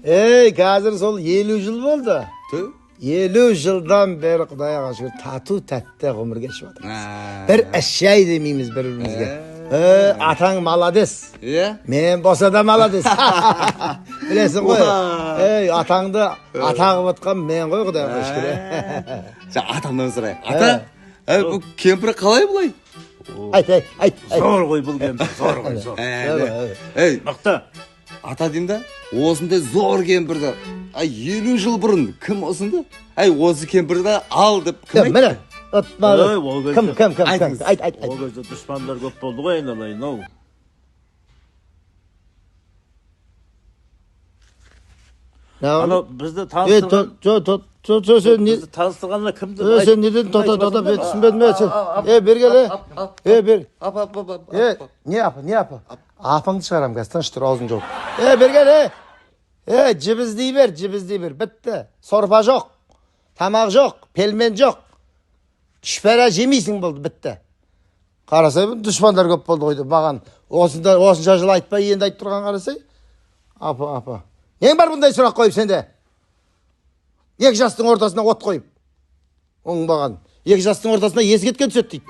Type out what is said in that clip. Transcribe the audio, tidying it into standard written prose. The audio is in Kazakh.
Қазір сол 50 жыл болды. 50 жылдан бері Құдайға шүкір тату-тәтті ғұмыр кешіп жатырмыз. Bir әшшәй демейміз бір-бірімізге. Атаң маладес. Мен болса да маладес. Білесің ғой. Атаңды атағып отқан мен ғой Құдайға шүкір. Атамнан сұрайық. Ата, бұл кемпір қалай бұлай? Айт. Зор ғой бұл кемпір, зор ғой, зор. Мықты. Ата деймін да, осындай зор кемпірді 50 жыл бұрын кім ұсынды? Осы кемпірді ал деп кім айтты? Міне, кім? Айт. Ол кезде дұшпандар көп болды ғой, айналайын ау. Ана бізді таныстырғанына кімді? Сен неден тота мен түсінбедім мен сен. Бергеле. Бер. Не апа? Апаңды шығарам қазір, тыныш тұр, аузын жауып. Бергеле. Жібіздей бер. Бітті. Сорпа жоқ. Тамақ жоқ. Пелмен жоқ. Түшпәра жемейсің болды, бітті. Қарасай, дұшпандар көп болды қойды. Маған осынша жыл айтпай, енді айтып тұрған қарасай. Апа. Ең бар бұндай сұрақ қойып сенде? Екі жастың ортасына от қойып. Оңбаған. Екі жастың ортасына есі кеткен түсет дейді.